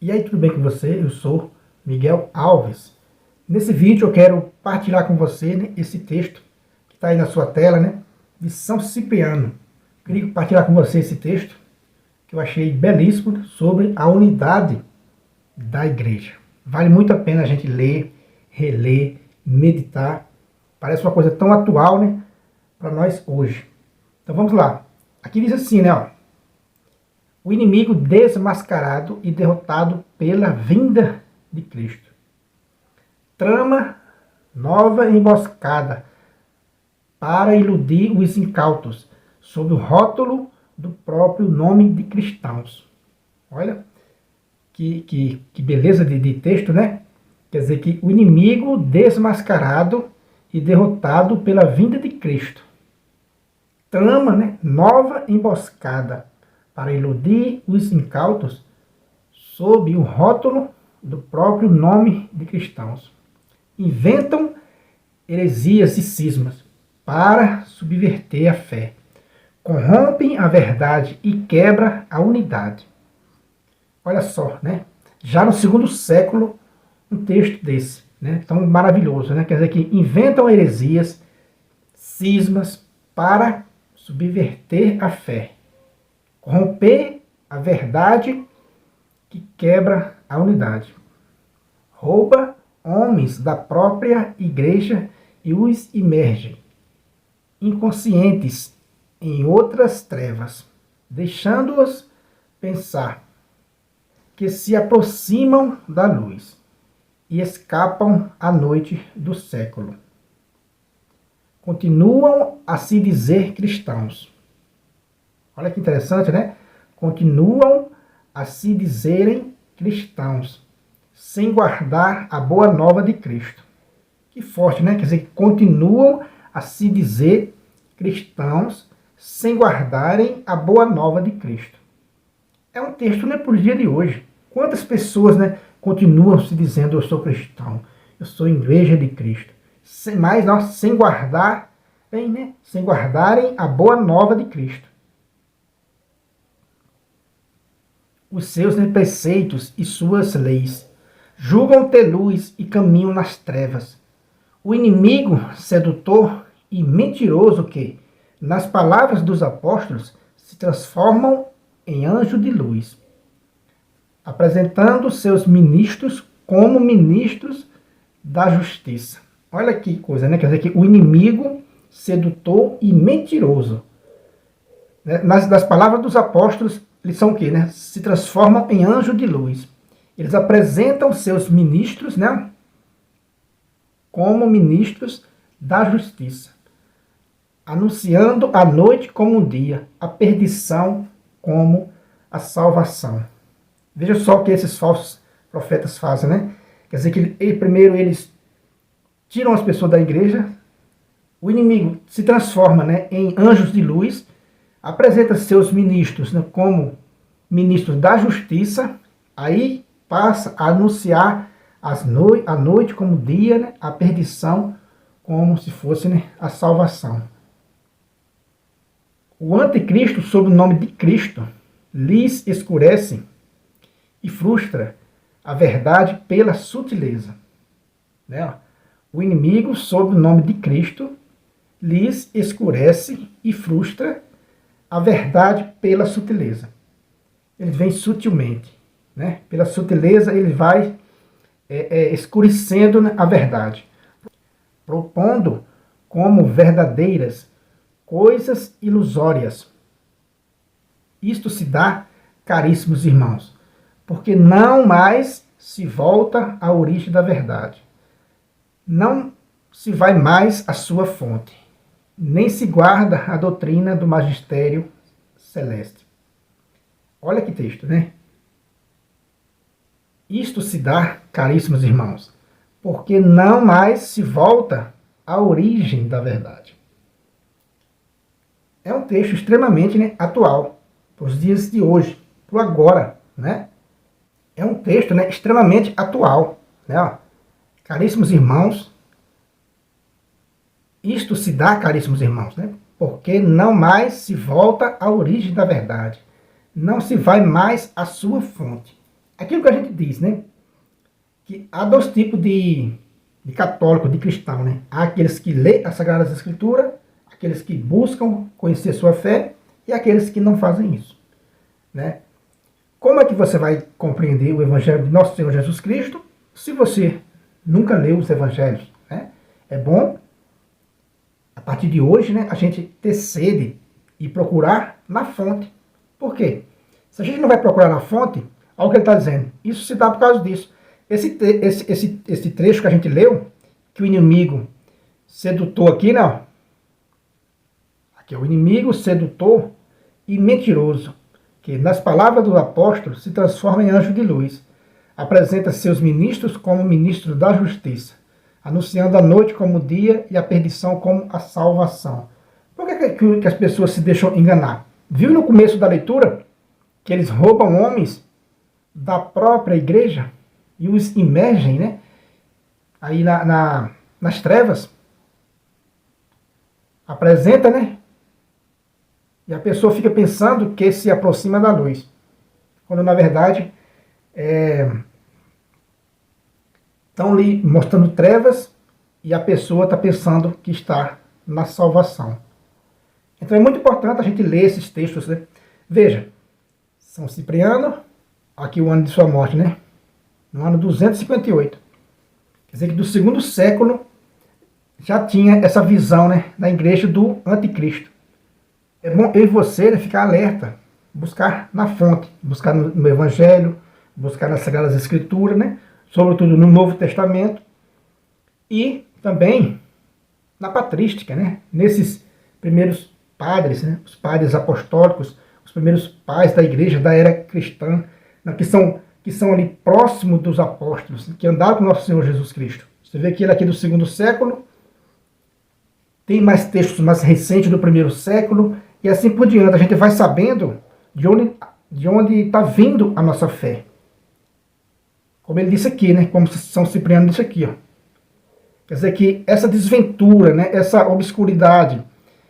E aí, tudo bem com você? Eu sou Miguel Alves. Nesse vídeo eu quero partilhar com você, né, esse texto que está aí na sua tela, né, de São Cipriano. Queria partilhar com você esse texto que eu achei belíssimo sobre a unidade da igreja. Vale muito a pena a gente ler, reler, meditar. Parece uma coisa tão atual, né, para nós hoje. Então vamos lá. Aqui diz assim, né, ó. O inimigo desmascarado e derrotado pela vinda de Cristo. Trama nova emboscada para iludir os incautos, sob o rótulo do próprio nome de cristãos. Olha, que beleza de texto, né? Quer dizer que o inimigo desmascarado e derrotado pela vinda de Cristo. Trama, né, nova emboscada para iludir os incautos sob o rótulo do próprio nome de cristãos. Inventam heresias e cismas para subverter a fé. Corrompem a verdade e quebra a unidade. Olha só, né? Já no segundo século, um texto desse, né? Tão maravilhoso, né? Quer dizer que inventam heresias, cismas para subverter a fé. Romper a verdade que quebra a unidade. Rouba homens da própria igreja e os imerge, inconscientes, em outras trevas, deixando-os pensar que se aproximam da luz e escapam à noite do século. Continuam a se dizer cristãos. Olha que interessante, né? Continuam a se dizerem cristãos, sem guardar a boa nova de Cristo. Que forte, né? Quer dizer, continuam a se dizer cristãos, sem guardarem a boa nova de Cristo. É um texto, né, para o dia de hoje. Quantas pessoas, né, continuam se dizendo, eu sou cristão, eu sou igreja de Cristo, sem guardar, né, sem guardarem a boa nova de Cristo. Os seus preceitos e suas leis. Julgam ter luz e caminham nas trevas. O inimigo sedutor e mentiroso que, nas palavras dos apóstolos, se transformam em anjo de luz, apresentando seus ministros como ministros da justiça. Olha que coisa, né? Quer dizer que o inimigo sedutor e mentiroso, né? Das palavras dos apóstolos, eles são o quê, né? Se transformam em anjo de luz. Eles apresentam seus ministros, né, como ministros da justiça, anunciando a noite como um dia, a perdição como a salvação. Veja só o que esses falsos profetas fazem, né? Quer dizer que primeiro eles tiram as pessoas da igreja, o inimigo se transforma, né, em anjos de luz, apresenta seus ministros, né, como ministros da justiça, aí passa a anunciar a noite como dia, né, a perdição como se fosse, né, a salvação. O anticristo, sob o nome de Cristo, lhes escurece e frustra a verdade pela sutileza. Né? O inimigo, sob o nome de Cristo, lhes escurece e frustra a verdade pela sutileza. Ele vem sutilmente, né? Pela sutileza ele vai escurecendo, né, a verdade, propondo como verdadeiras coisas ilusórias. Isto se dá, caríssimos irmãos, porque não mais se volta à origem da verdade. Não se vai mais à sua fonte, nem se guarda a doutrina do magistério celeste. Olha que texto, né? Isto se dá, caríssimos irmãos, porque não mais se volta à origem da verdade. É um texto extremamente, né, atual, para os dias de hoje, para o agora, né? É um texto, né, extremamente atual, né? Caríssimos irmãos, isto se dá, caríssimos irmãos, né? Porque não mais se volta à origem da verdade. Não se vai mais à sua fonte, aquilo que a gente diz, né? Que há dois tipos de católico, de cristão, né? Há aqueles que lêem as Sagradas Escrituras, aqueles que buscam conhecer sua fé e aqueles que não fazem isso, né? Como é que você vai compreender o Evangelho de Nosso Senhor Jesus Cristo se você nunca leu os Evangelhos, né? É bom, a partir de hoje, né, a gente ter sede e procurar na fonte. Por quê? Se a gente não vai procurar na fonte, olha o que ele está dizendo. Isso se dá por causa disso. Esse trecho que a gente leu, que o inimigo sedutor aqui, não. Aqui é o inimigo sedutor e mentiroso, que nas palavras do apóstolo se transforma em anjo de luz. Apresenta seus ministros como ministros da justiça, anunciando a noite como o dia e a perdição como a salvação. Por que as pessoas se deixam enganar? Viu no começo da leitura que eles roubam homens da própria igreja e os imergem, né, aí nas trevas? Apresenta, né? E a pessoa fica pensando que se aproxima da luz, quando na verdade estão ali mostrando trevas e a pessoa está pensando que está na salvação. Então é muito importante a gente ler esses textos, né? Veja, São Cipriano, aqui o ano de sua morte, né? No ano 258. Quer dizer que do segundo século já tinha essa visão, né, na igreja do anticristo. É bom eu e você, né, ficar alerta, buscar na fonte, buscar no Evangelho, buscar nas Sagradas Escrituras, né, sobretudo no Novo Testamento, e também na patrística, né, nesses primeiros padres, né, os padres apostólicos, os primeiros pais da igreja da era cristã, né, que são ali próximos dos apóstolos, que andaram com nosso Senhor Jesus Cristo. Você vê que ele aqui do segundo século, tem mais textos mais recentes do primeiro século, e assim por diante. A gente vai sabendo de onde está vindo a nossa fé. Como ele disse aqui, né? Como São Cipriano disse aqui. Ó. Quer dizer que essa desventura, né? Essa obscuridade,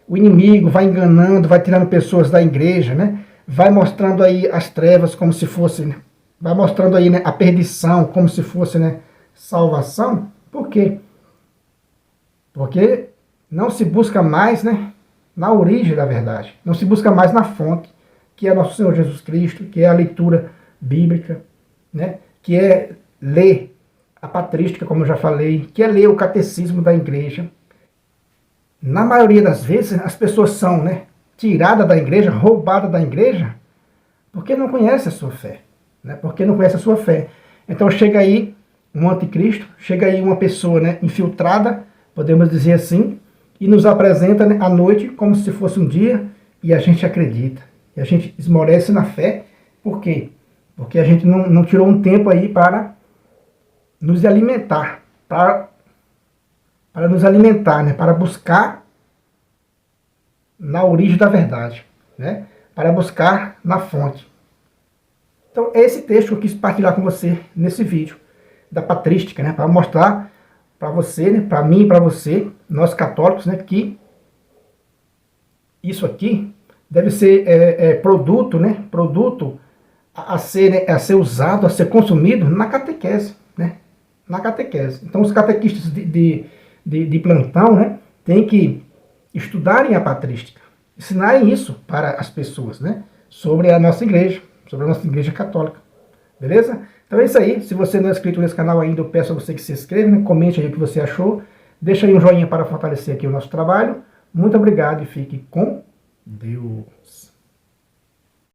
o inimigo vai enganando, vai tirando pessoas da igreja, né? Vai mostrando aí as trevas como se fosse, né? Vai mostrando aí, né, a perdição como se fosse, né, salvação. Por quê? Porque não se busca mais, né, na origem da verdade. Não se busca mais na fonte, que é nosso Senhor Jesus Cristo, que é a leitura bíblica, né, que é ler a patrística, como eu já falei, que é ler o catecismo da igreja. Na maioria das vezes, as pessoas são, né, tiradas da igreja, roubadas da igreja, porque não conhecem a sua fé. Né, porque não conhece a sua fé. Então chega aí um anticristo, chega aí uma pessoa, né, infiltrada, podemos dizer assim, e nos apresenta, né, à noite como se fosse um dia, e a gente acredita. E a gente esmorece na fé. Por quê? Porque a gente não tirou um tempo aí para nos alimentar, para nos alimentar, né, para buscar na origem da verdade, né, para buscar na fonte. Então, é esse texto que eu quis partilhar com você nesse vídeo da patrística, né, para mostrar para você, né, para mim e para você, nós católicos, né, que isso aqui deve ser produto, né, produto a ser usado, a ser consumido na catequese, né, na catequese. Então, os catequistas de plantão, né, têm que estudarem a patrística, ensinarem isso para as pessoas, né, sobre a nossa igreja católica. Beleza? Então é isso aí. Se você não é inscrito nesse canal ainda, eu peço a você que se inscreva, né? Comente aí o que você achou. Deixa aí um joinha para fortalecer aqui o nosso trabalho. Muito obrigado e fique com Deus.